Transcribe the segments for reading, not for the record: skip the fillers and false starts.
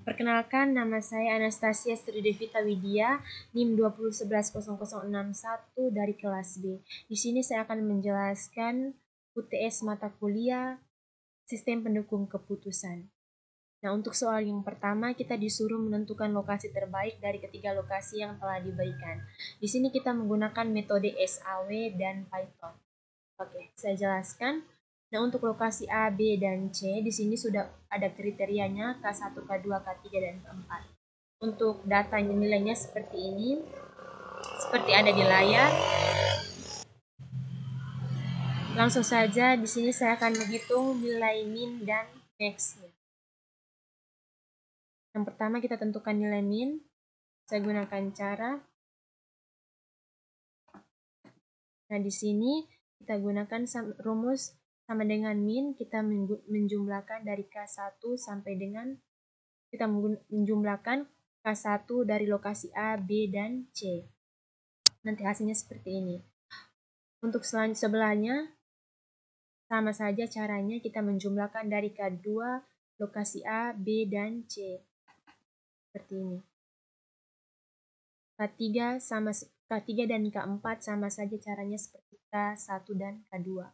Perkenalkan, nama saya Anastasia Sridevita Widya, NIM 20110061 dari kelas B. Di sini saya akan menjelaskan UTS mata kuliah Sistem Pendukung Keputusan. Nah, untuk soal yang pertama, kita disuruh menentukan lokasi terbaik dari ketiga lokasi yang telah diberikan. Di sini kita menggunakan metode SAW dan Python. Oke, saya jelaskan. Nah, untuk lokasi A, B, dan C, di sini sudah ada kriterianya K1, K2, K3, dan K4. Untuk datanya nilainya seperti ini, seperti ada di layar. Langsung saja, di sini saya akan menghitung nilai min dan max-nya. Yang pertama kita tentukan nilai min. Saya gunakan cara. Nah, di sini kita gunakan rumus sama dengan min, kita menjumlahkan dari K1 sampai dengan kita menjumlahkan K1 dari lokasi A, B, dan C. Nanti hasilnya seperti ini. Untuk sebelahnya, sama saja caranya kita menjumlahkan dari K2 lokasi A, B, dan C. Seperti ini. K3 dan K4 sama saja caranya seperti K1 dan K2.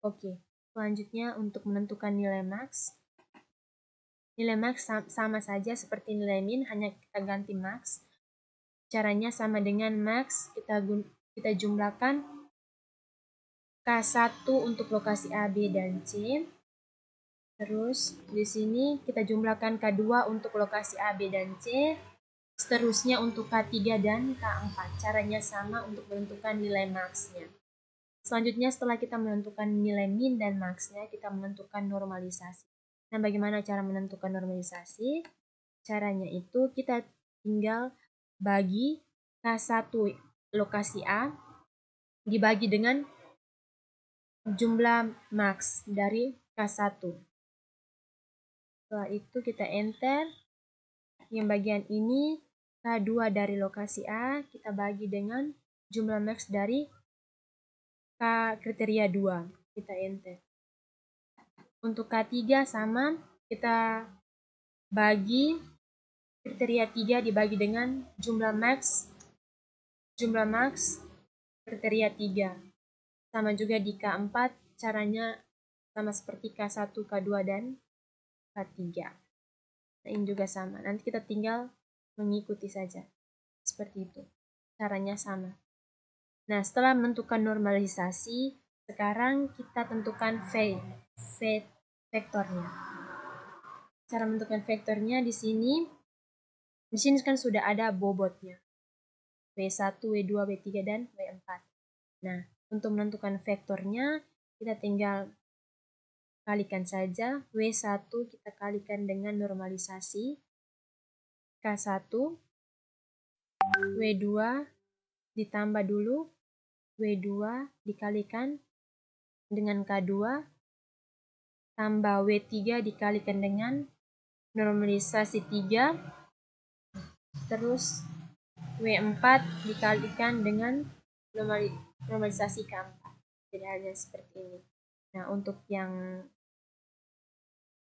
Oke, selanjutnya untuk menentukan nilai max. Nilai max sama saja seperti nilai min, hanya kita ganti max. Caranya sama dengan max, kita jumlahkan K1 untuk lokasi A, B, dan C. Terus di sini kita jumlahkan K2 untuk lokasi A, B, dan C. Seterusnya untuk K3 dan K4. Caranya sama untuk menentukan nilai max-nya. Selanjutnya setelah kita menentukan nilai min dan max-nya, kita menentukan normalisasi. Nah, bagaimana cara menentukan normalisasi? Caranya itu kita tinggal bagi K1 lokasi A dibagi dengan jumlah max dari K1. Setelah itu kita enter. Yang bagian ini K2 dari lokasi A kita bagi dengan jumlah max dari K kriteria 2. Kita enter. Untuk K3 sama, kita bagi kriteria 3 dibagi dengan jumlah max kriteria 3. Sama juga di K4, caranya sama seperti K1, K2, dan K3. Nah, ini juga sama. Nanti kita tinggal mengikuti saja. Seperti itu. Caranya sama. Nah, setelah menentukan normalisasi, sekarang kita tentukan vektornya. Cara menentukan vektornya di sini kan sudah ada bobotnya. W1, W2, W3, dan W4. Nah, untuk menentukan vektornya, kita tinggal kalikan saja. W1 kita kalikan dengan normalisasi K1, W2 ditambah dulu, W2 dikalikan dengan K2, tambah W3 dikalikan dengan normalisasi 3, terus W4 dikalikan dengan normalisasi K4. Jadi hanya seperti ini. Nah, untuk yang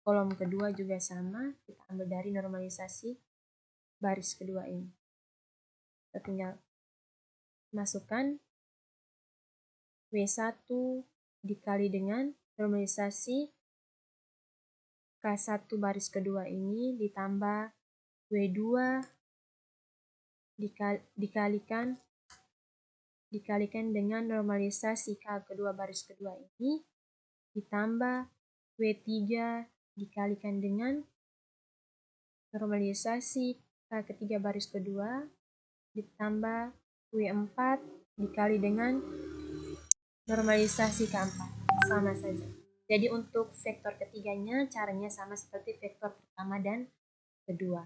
kolom kedua juga sama, kita ambil dari normalisasi baris kedua ini. Kita tinggal masukkan W1 dikali dengan normalisasi K1 baris kedua ini ditambah W2 dikalikan dengan normalisasi K kedua baris kedua ini ditambah W3 dikalikan dengan normalisasi K ketiga baris kedua ditambah W4 dikali dengan normalisasi K4. Sama saja. Jadi untuk vektor ketiganya caranya sama seperti vektor pertama dan kedua.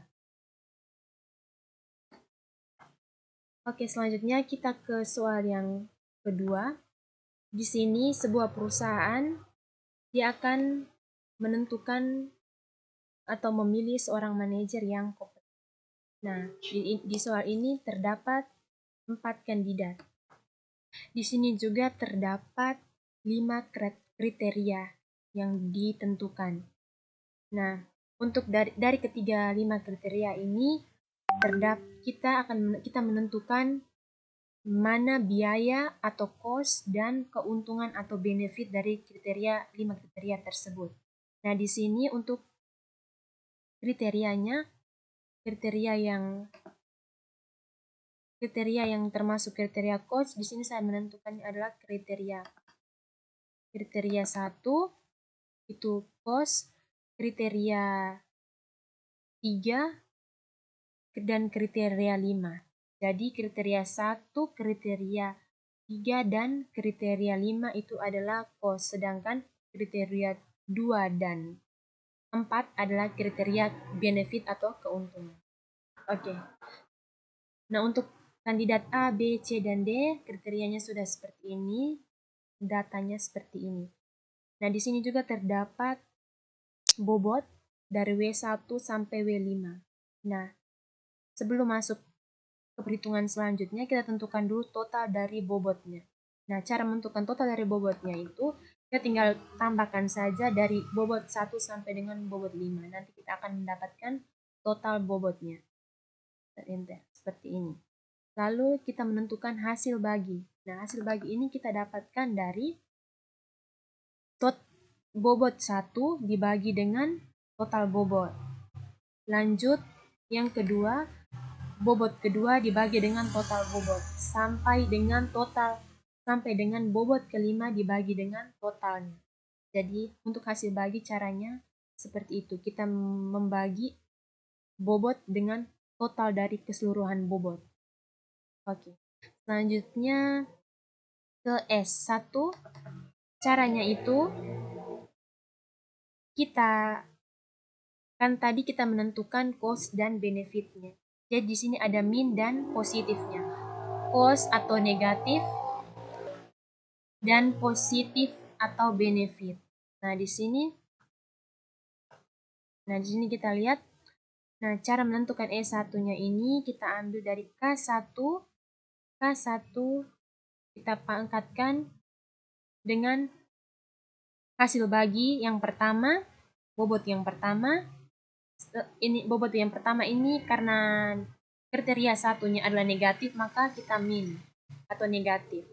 Oke, selanjutnya kita ke soal yang kedua. Di sini sebuah perusahaan dia akan menentukan atau memilih seorang manajer yang kompeten. Nah, di soal ini terdapat 4 kandidat. Di sini juga terdapat 5 kriteria yang ditentukan. Nah, Untuk dari ketiga 5 kriteria ini kita menentukan mana biaya atau cost dan keuntungan atau benefit dari 5 kriteria tersebut. Nah, di sini untuk kriteria yang termasuk kriteria cost, di sini saya menentukan adalah kriteria 1 itu cost, kriteria 3 dan kriteria 5. Jadi kriteria 1, kriteria 3 dan kriteria 5 itu adalah cost, sedangkan kriteria 2 dan 4 adalah kriteria benefit atau keuntungan. Oke. Nah, untuk kandidat A, B, C, dan D, kriterianya sudah seperti ini, datanya seperti ini. Nah, di sini juga terdapat bobot dari W1 sampai W5. Nah, sebelum masuk ke perhitungan selanjutnya, kita tentukan dulu total dari bobotnya. Nah, cara menentukan total dari bobotnya itu, kita tinggal tambahkan saja dari bobot 1 sampai dengan bobot 5. Nanti kita akan mendapatkan total bobotnya. Enter, seperti ini. Lalu kita menentukan hasil bagi. Nah, hasil bagi ini kita dapatkan dari bobot 1 dibagi dengan total bobot. Lanjut, yang kedua, bobot kedua dibagi dengan total bobot. Sampai dengan bobot kelima dibagi dengan totalnya. Jadi, untuk hasil bagi caranya seperti itu. Kita membagi bobot dengan total dari keseluruhan bobot. Oke. Selanjutnya ke S1. Caranya itu tadi kita menentukan cost dan benefitnya. Jadi di sini ada min dan positifnya. Cost atau negatif dan positif atau benefit. Nah, di sini kita lihat. Nah, cara menentukan E1-nya ini kita ambil dari K1. K1 kita pangkatkan dengan hasil bagi yang pertama, bobot yang pertama. Ini bobot yang pertama ini karena kriteria 1-nya adalah negatif, maka kita min atau negatif.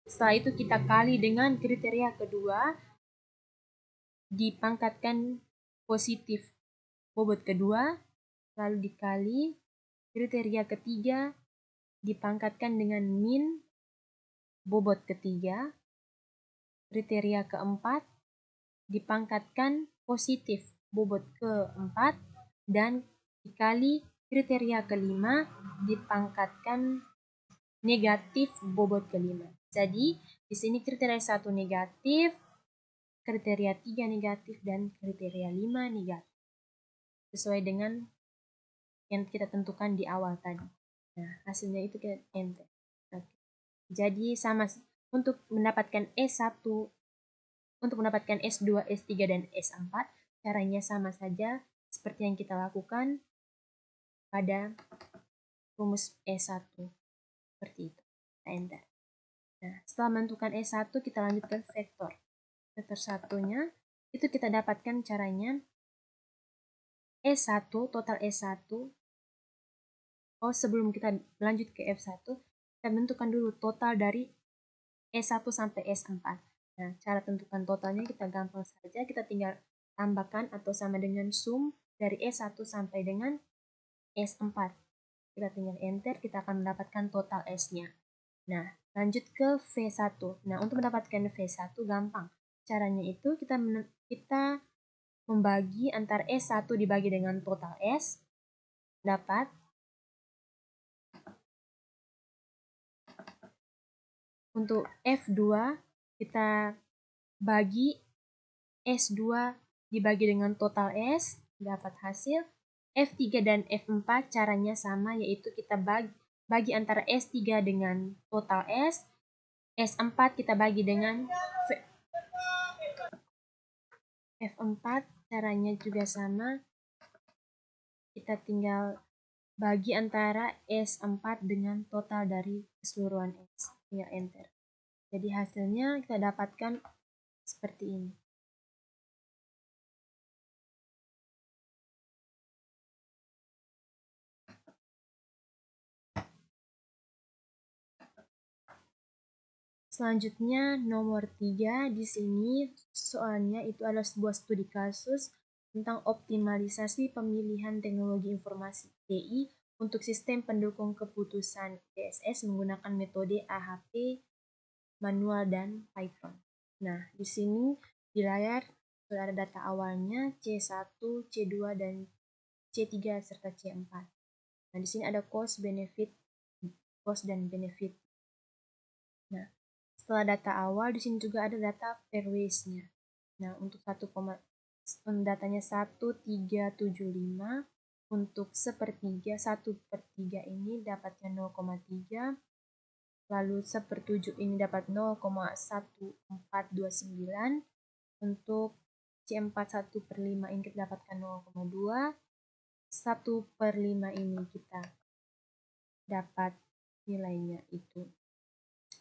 Setelah itu kita kali dengan kriteria kedua, dipangkatkan positif bobot kedua, lalu dikali kriteria ketiga, dipangkatkan dengan min bobot ketiga, kriteria keempat, dipangkatkan positif bobot keempat, dan dikali kriteria kelima, dipangkatkan negatif bobot kelima. Jadi, di sini kriteria 1 negatif, kriteria 3 negatif, dan kriteria 5 negatif. Sesuai dengan yang kita tentukan di awal tadi. Nah, hasilnya itu kita enter. Oke. Jadi, sama untuk mendapatkan S1, untuk mendapatkan S2, S3, dan S4, caranya sama saja seperti yang kita lakukan pada rumus S1. Seperti itu. Enter. Nah, setelah menentukan S1, kita lanjut ke vektor. Vektor satunya, itu kita dapatkan caranya S1, total S1. Sebelum kita lanjut ke F1, kita tentukan dulu total dari S1 sampai S4. Nah, cara tentukan totalnya kita gampang saja, kita tinggal tambahkan atau sama dengan sum dari S1 sampai dengan S4. Kita tinggal enter, kita akan mendapatkan total S-nya. Nah, lanjut ke V1. Nah, untuk mendapatkan V1 gampang. Caranya itu kita membagi antara S1 dibagi dengan total S, dapat untuk F2 kita bagi S2 dibagi dengan total S, dapat hasil F3 dan F4 caranya sama, yaitu kita bagi antara S3 dengan total S, S4 kita bagi dengan F4, caranya juga sama, kita tinggal bagi antara S4 dengan total dari keseluruhan S, tinggal enter. Jadi hasilnya kita dapatkan seperti ini. Selanjutnya nomor 3 di sini soalnya itu adalah sebuah studi kasus tentang optimalisasi pemilihan teknologi informasi TI untuk sistem pendukung keputusan DSS menggunakan metode AHP, manual, dan Python. Nah, di sini di layar sudah ada data awalnya C1, C2, dan C3 serta C4. Nah, di sini ada cost dan benefit. Nah, setelah data awal, di sini juga ada data pairwise-nya. Nah, untuk datanya 1375, untuk sepertiga, 1/3 ini dapatnya 0,3, lalu 1/7 ini dapat 0,1429, untuk C4 1/5 ini kita dapatkan 0,2, 1/5 ini kita dapat nilainya itu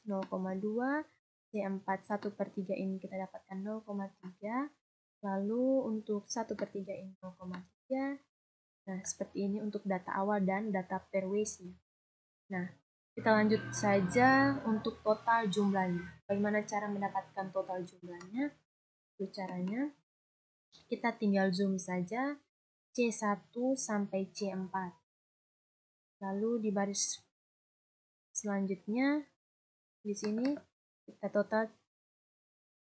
0,2, C4 1/3 ini kita dapatkan 0,3, lalu untuk 1/3 ini 0,3. Nah, seperti ini untuk data awal dan data pairwise-nya. Nah, kita lanjut saja untuk total jumlahnya. Bagaimana cara mendapatkan total jumlahnya? Itu caranya, kita tinggal zoom saja C1 sampai C4. Lalu di baris selanjutnya, di sini kita total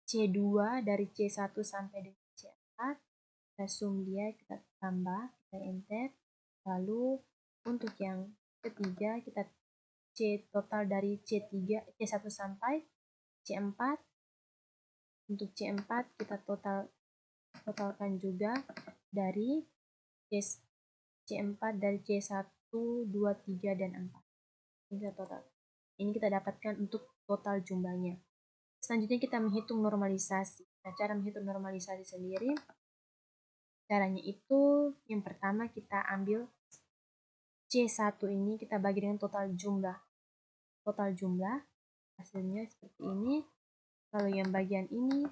C2 dari C1 sampai dengan C4. Kita zoom dia, kita tambah, kita enter. Lalu untuk yang ketiga kita total dari C1 sampai C4. Untuk C4 kita totalkan juga dari C4 dari C1, 2, 3, dan 4. Ini kita dapatkan untuk total jumlahnya. Selanjutnya kita menghitung normalisasi. Nah, cara menghitung normalisasi sendiri, caranya itu yang pertama kita ambil C1 ini kita bagi dengan total jumlah. Hasilnya seperti ini. Lalu yang bagian ini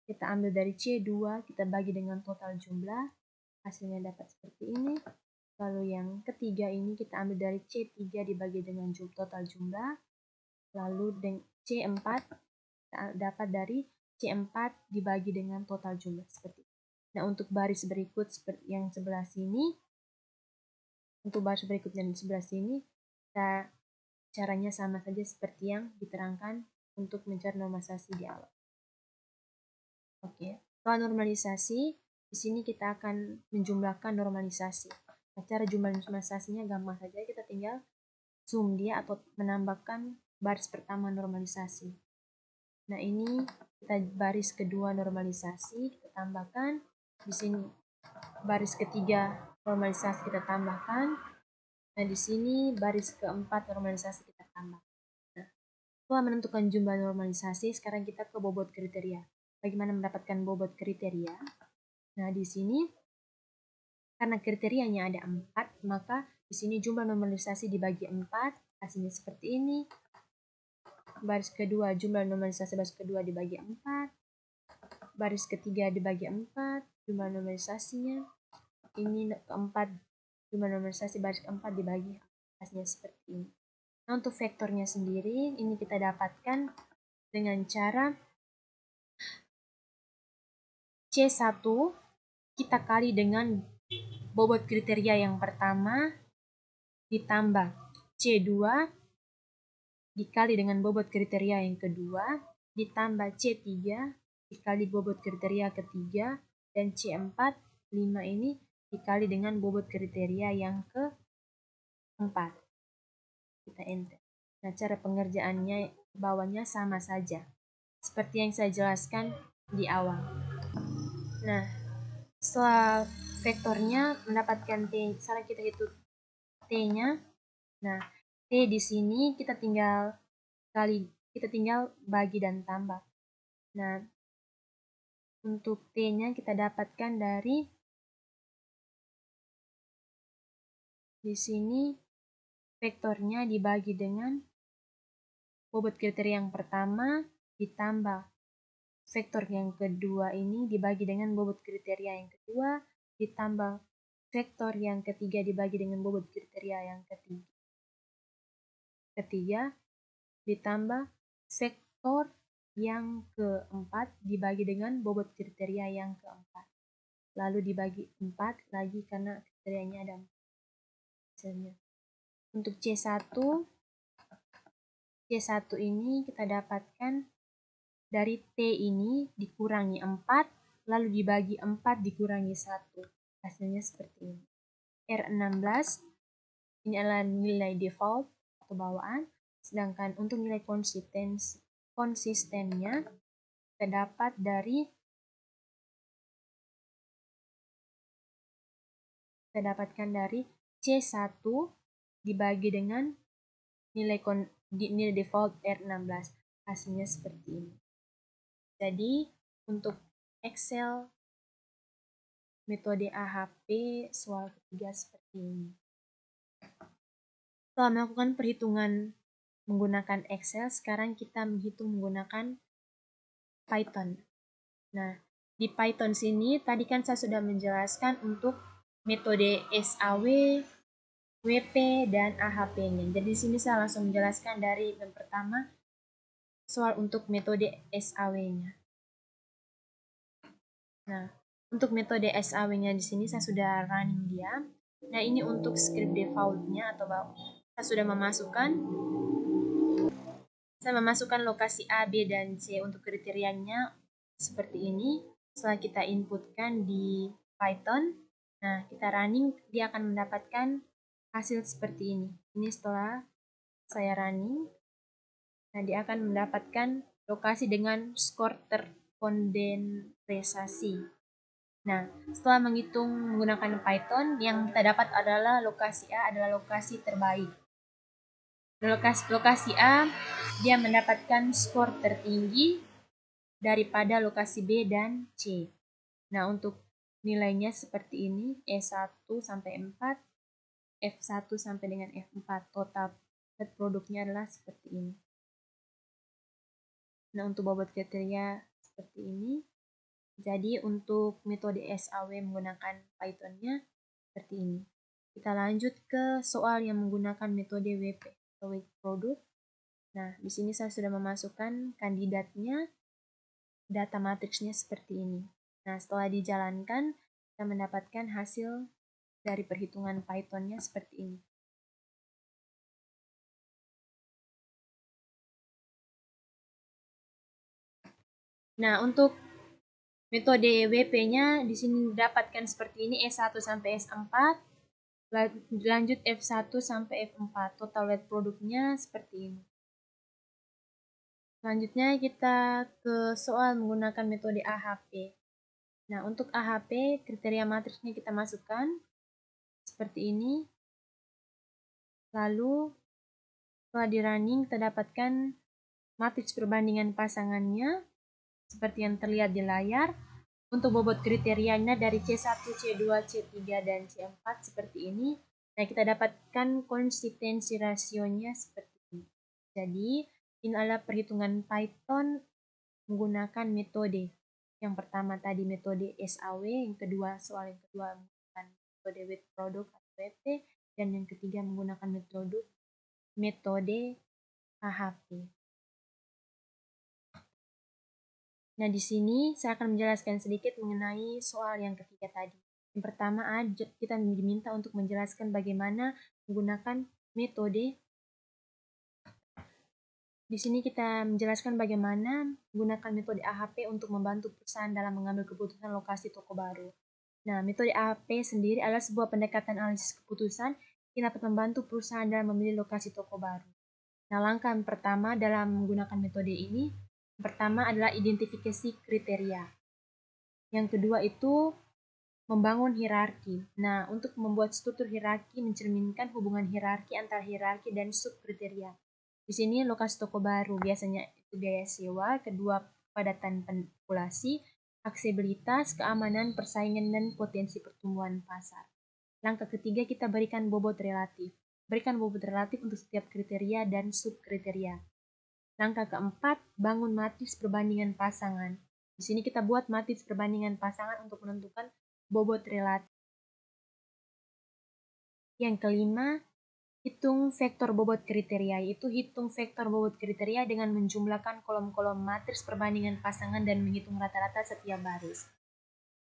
kita ambil dari C2, kita bagi dengan total jumlah. Hasilnya dapat seperti ini. Lalu yang ketiga ini kita ambil dari C3 dibagi dengan total jumlah. Lalu C4 dapat dari C4 dibagi dengan total jumlah seperti ini. Nah, untuk baris berikut seperti yang sebelah sini, caranya sama saja seperti yang diterangkan untuk mencari normalisasi di awal. Oke, setelah normalisasi, di sini kita akan menjumlahkan normalisasi. Nah, cara jumlah normalisasinya gampang saja, kita tinggal zoom dia atau menambahkan baris pertama normalisasi. Nah, ini kita baris kedua normalisasi, kita tambahkan. Di sini baris ketiga normalisasi kita tambahkan. Nah, di sini baris keempat normalisasi kita tambah. Nah, setelah menentukan jumlah normalisasi, sekarang kita ke bobot kriteria. Bagaimana mendapatkan bobot kriteria? Nah, di sini karena kriterianya ada 4, maka di sini jumlah normalisasi dibagi 4, hasilnya seperti ini. Baris kedua, jumlah normalisasi baris kedua dibagi 4. Baris ketiga dibagi 4, jumlah normalisasinya. Ini keempat, jumlah normalisasi baris keempat dibagi, hasilnya seperti ini. Nah, untuk vektornya sendiri, ini kita dapatkan dengan cara C1 kita kali dengan bobot kriteria yang pertama ditambah C2 dikali dengan bobot kriteria yang kedua ditambah C3 dikali bobot kriteria ketiga dan C4 5 ini dikali dengan bobot kriteria yang keempat. Kita enter. Nah, cara pengerjaannya bawahnya sama saja seperti yang saya jelaskan di awal. Nah, setelah vektornya mendapatkan T, sekarang kita hitung T-nya. Nah, T di sini kita tinggal bagi dan tambah. Nah, untuk T-nya kita dapatkan dari di sini vektornya dibagi dengan bobot kriteria yang pertama ditambah vektor yang kedua ini dibagi dengan bobot kriteria yang kedua ditambah vektor yang ketiga dibagi dengan bobot kriteria yang ketiga ditambah faktor yang keempat dibagi dengan bobot kriteria yang keempat. Lalu dibagi 4 lagi karena kriterianya ada 4. Misalnya. Untuk C1 ini kita dapatkan dari T ini dikurangi 4, lalu dibagi 4 dikurangi 1. Hasilnya seperti ini. R16 ini adalah nilai default atau bawaan, sedangkan untuk nilai konsistennya kita dapatkan dari C1 dibagi dengan nilai default R16. Hasilnya seperti ini. Jadi untuk Excel metode AHP soal ketiga seperti ini. Setelah melakukan perhitungan menggunakan Excel, sekarang kita menghitung menggunakan Python. Nah, di Python sini tadi kan saya sudah menjelaskan untuk metode SAW, WP, dan AHP-nya. Jadi di sini saya langsung menjelaskan dari yang pertama soal untuk metode SAW-nya. Nah, untuk metode SAW-nya di sini saya sudah running dia. Nah, ini untuk script default-nya atau saya sudah memasukkan lokasi A, B, dan C untuk kriterianya seperti ini. Setelah kita inputkan di Python, nah kita running, dia akan mendapatkan hasil seperti ini. Ini setelah saya running, nah dia akan mendapatkan lokasi dengan skor terkondensasi. Nah, setelah menghitung menggunakan Python, yang kita dapat adalah lokasi A adalah lokasi terbaik. Lokasi A, dia mendapatkan skor tertinggi daripada lokasi B dan C. Nah, untuk nilainya seperti ini, E1 sampai 4, F1 sampai dengan F4. Total produknya adalah seperti ini. Nah, untuk bobot kriteria seperti ini. Jadi untuk metode SAW menggunakan Python-nya seperti ini. Kita lanjut ke soal yang menggunakan metode WP atau weight product. Nah, di sini saya sudah memasukkan kandidatnya, data matriksnya seperti ini. Nah, setelah dijalankan, kita mendapatkan hasil dari perhitungan Python-nya seperti ini. Nah, untuk metode WP-nya di sini didapatkan seperti ini, E1 sampai S4, lanjut F1 sampai F4. Total weight produknya seperti ini. Selanjutnya kita ke soal menggunakan metode AHP. Nah, untuk AHP, kriteria matriksnya kita masukkan seperti ini. Lalu, setelah di running, kita dapatkan matriks perbandingan pasangannya seperti yang terlihat di layar. Untuk bobot kriterianya dari C1, C2, C3, dan C4 seperti ini. Nah, kita dapatkan konsistensi rasionya seperti ini. Jadi, ini adalah perhitungan Python menggunakan metode. Yang pertama tadi metode SAW, yang kedua soal yang kedua menggunakan metode weight product atau WP, dan yang ketiga menggunakan metode AHP. Nah, di sini saya akan menjelaskan sedikit mengenai soal yang ketiga tadi. Yang pertama, kita diminta untuk menjelaskan bagaimana menggunakan metode. Di sini kita menjelaskan bagaimana menggunakan metode AHP untuk membantu perusahaan dalam mengambil keputusan lokasi toko baru. Nah, metode AHP sendiri adalah sebuah pendekatan analisis keputusan yang dapat membantu perusahaan dalam memilih lokasi toko baru. Nah, langkah pertama dalam menggunakan metode ini, pertama adalah identifikasi kriteria. Yang kedua itu membangun hierarki. Nah, untuk membuat struktur hierarki mencerminkan hubungan hierarki antara hierarki dan subkriteria. Di sini lokasi toko baru biasanya itu biaya sewa, kedua kepadatan populasi, aksesibilitas, keamanan, persaingan, dan potensi pertumbuhan pasar. Langkah ketiga kita berikan bobot relatif. Berikan bobot relatif untuk setiap kriteria dan subkriteria. Langkah keempat, bangun matriks perbandingan pasangan. Di sini kita buat matriks perbandingan pasangan untuk menentukan bobot relatif. Yang kelima, Hitung vektor bobot kriteria, yaitu hitung vektor bobot kriteria dengan menjumlahkan kolom-kolom matriks perbandingan pasangan dan menghitung rata-rata setiap baris.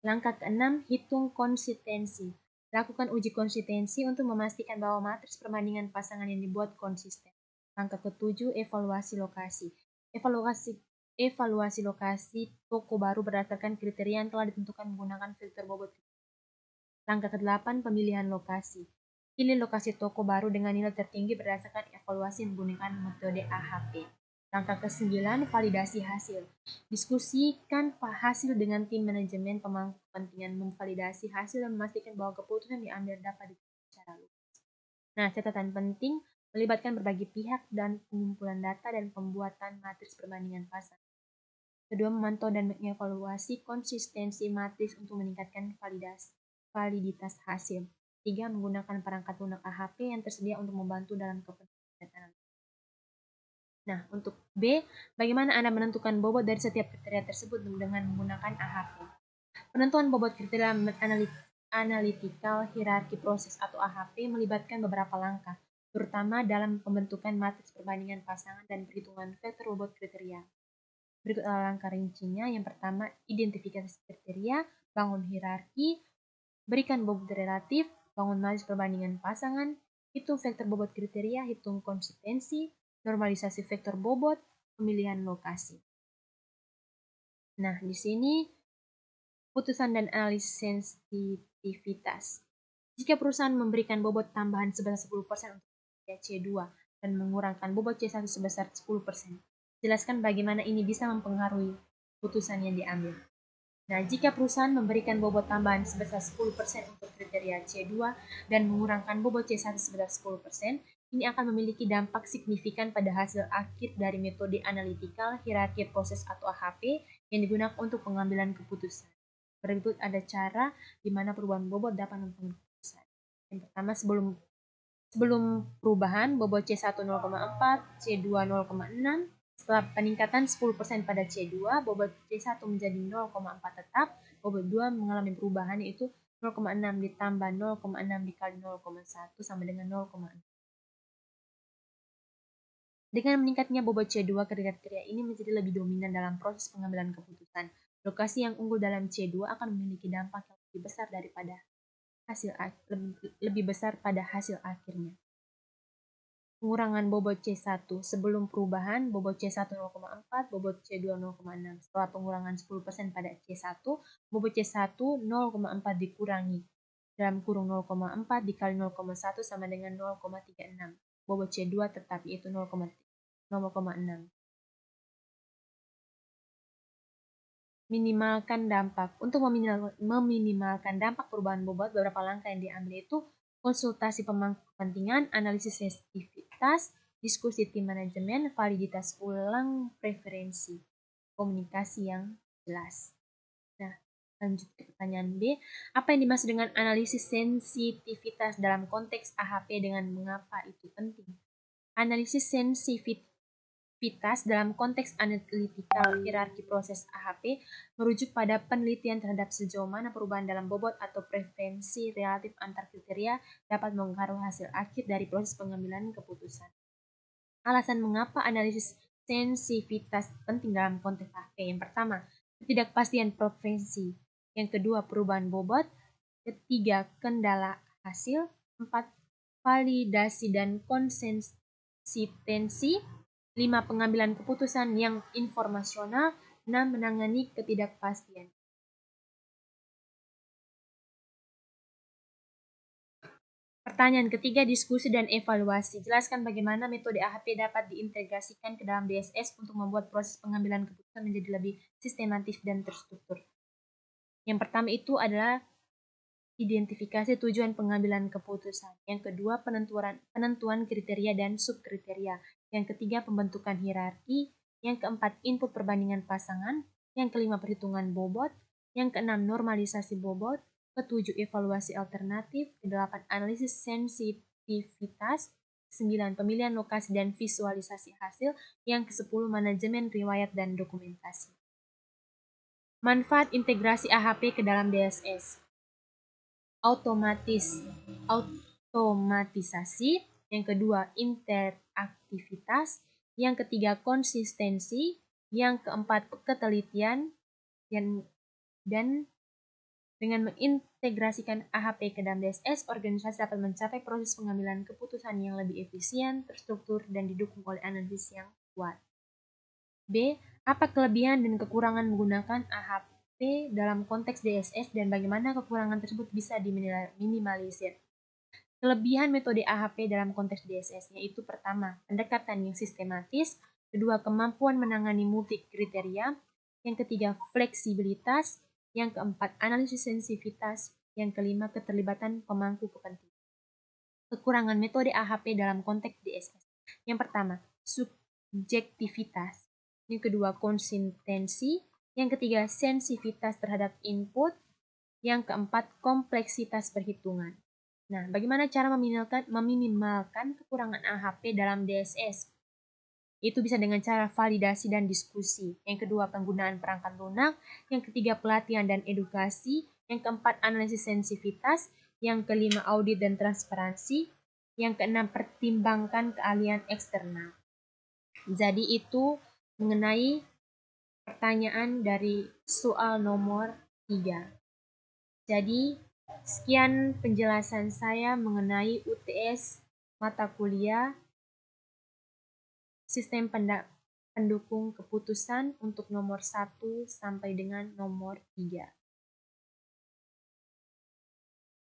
Langkah ke-6, hitung konsistensi. Lakukan uji konsistensi untuk memastikan bahwa matriks perbandingan pasangan yang dibuat konsisten. Langkah ke-7, evaluasi lokasi. Evaluasi lokasi toko baru berdasarkan kriteria yang telah ditentukan menggunakan filter bobot. Langkah ke-8, pemilihan lokasi. Pilih lokasi toko baru dengan nilai tertinggi berdasarkan evaluasi menggunakan metode AHP. Langkah ke-9, validasi hasil. Diskusikan hasil dengan tim manajemen pemangku kepentingan, memvalidasi hasil dan memastikan bahwa keputusan diambil dapat diterima secara luas. Nah, catatan penting, melibatkan berbagai pihak dan pengumpulan data dan pembuatan matriks perbandingan pasangan. Kedua, memantau dan mengevaluasi konsistensi matriks untuk meningkatkan validitas hasil. 3. Menggunakan perangkat lunak AHP yang tersedia untuk membantu dalam kepentingan analisis. Nah, untuk B, bagaimana Anda menentukan bobot dari setiap kriteria tersebut dengan menggunakan AHP? Penentuan bobot kriteria analytical hierarchy process atau AHP melibatkan beberapa langkah, terutama dalam pembentukan matriks perbandingan pasangan dan perhitungan vektor bobot kriteria. Berikut langkah rincinya. Yang pertama, identifikasi kriteria, bangun hierarki, berikan bobot relatif, bangun matriks perbandingan pasangan, hitung vektor bobot kriteria, hitung konsistensi, normalisasi vektor bobot, pemilihan lokasi. Nah, di sini putusan dan analisis sensitivitas. Jika perusahaan memberikan bobot tambahan sebesar 10% untuk C2 dan mengurangkan bobot C1 sebesar 10%, jelaskan bagaimana ini bisa mempengaruhi putusan yang diambil. Nah, jika perusahaan memberikan bobot tambahan sebesar 10% untuk kriteria C2 dan mengurangkan bobot C1 sebesar 10%, ini akan memiliki dampak signifikan pada hasil akhir dari metode analytical hierarchy process atau AHP yang digunakan untuk pengambilan keputusan. Berikut ada cara di mana perubahan bobot dapat mempengaruhi keputusan. Yang pertama, sebelum perubahan, bobot C1 0,4, C2 0,6, setelah peningkatan 10% pada C2, bobot C1 menjadi 0,4 tetap, bobot 2 mengalami perubahan yaitu 0,6 ditambah 0,6 dikali 0,1 sama dengan 0,6. Dengan meningkatnya bobot C2, kriteria ini menjadi lebih dominan dalam proses pengambilan keputusan. Lokasi yang unggul dalam C2 akan memiliki dampak yang lebih besar pada hasil akhirnya. Pengurangan bobot C1 sebelum perubahan, bobot C1 0,4, bobot C2 0,6. Setelah pengurangan 10% pada C1, bobot C1 0,4 dikurangi dalam kurung 0,4 dikali 0,1 sama dengan 0,36. Bobot C2 tetap yaitu 0,6. Minimalkan dampak. Untuk meminimalkan dampak perubahan bobot, beberapa langkah yang diambil itu konsultasi pemangku kepentingan, analisis sensitivitas, diskusi tim manajemen, validitas ulang preferensi, komunikasi yang jelas. Nah, lanjut ke pertanyaan B. Apa yang dimaksud dengan analisis sensitivitas dalam konteks AHP dengan mengapa itu penting? Analisis sensitivitas dalam konteks analytical hierarchy proses AHP merujuk pada penelitian terhadap sejauh mana perubahan dalam bobot atau preferensi relatif antar kriteria dapat mempengaruhi hasil akhir dari proses pengambilan keputusan. Alasan mengapa analisis sensitivitas penting dalam konteks AHP. Yang pertama, ketidakpastian preferensi. Yang kedua, perubahan bobot. Ketiga, kendala hasil. 4, validasi dan konsistensi. 5. Pengambilan keputusan yang informasional. 6. Menangani ketidakpastian. Pertanyaan ketiga, diskusi dan evaluasi. Jelaskan bagaimana metode AHP dapat diintegrasikan ke dalam DSS untuk membuat proses pengambilan keputusan menjadi lebih sistematis dan terstruktur. Yang pertama itu adalah identifikasi tujuan pengambilan keputusan. Yang kedua, penentuan kriteria dan subkriteria. Yang ketiga, pembentukan hierarki. Yang keempat, input perbandingan pasangan. Yang kelima, perhitungan bobot. Yang keenam, normalisasi bobot. Ketujuh, evaluasi alternatif. Kedelapan, analisis sensitivitas. 9, pemilihan lokasi dan visualisasi hasil. Yang ke-10, manajemen riwayat dan dokumentasi. Manfaat integrasi AHP ke dalam DSS. Otomatisasi. Yang kedua, interaktivitas. Yang ketiga, konsistensi. Yang keempat, ketelitian. Dan dengan mengintegrasikan AHP ke dalam DSS, organisasi dapat mencapai proses pengambilan keputusan yang lebih efisien, terstruktur, dan didukung oleh analisis yang kuat. B. Apa kelebihan dan kekurangan menggunakan AHP dalam konteks DSS dan bagaimana kekurangan tersebut bisa diminimalisir? Kelebihan metode AHP dalam konteks DSS yaitu pertama, pendekatan yang sistematis, kedua, kemampuan menangani multi kriteria, yang ketiga, fleksibilitas, yang keempat, analisis sensitivitas, yang kelima, keterlibatan pemangku kepentingan. Kekurangan metode AHP dalam konteks DSS. Yang pertama, subjektivitas. Yang kedua, konsistensi. Yang ketiga, sensitivitas terhadap input. Yang keempat, kompleksitas perhitungan. Nah, bagaimana cara meminimalkan kekurangan AHP dalam DSS? Itu bisa dengan cara validasi dan diskusi. Yang kedua, penggunaan perangkat lunak. Yang ketiga, pelatihan dan edukasi. Yang keempat, analisis sensitivitas. Yang kelima, audit dan transparansi. Yang keenam, pertimbangkan keahlian eksternal. Jadi itu mengenai pertanyaan dari soal nomor 3. Jadi sekian penjelasan saya mengenai UTS mata kuliah sistem pendukung keputusan untuk nomor 1 sampai dengan nomor 3.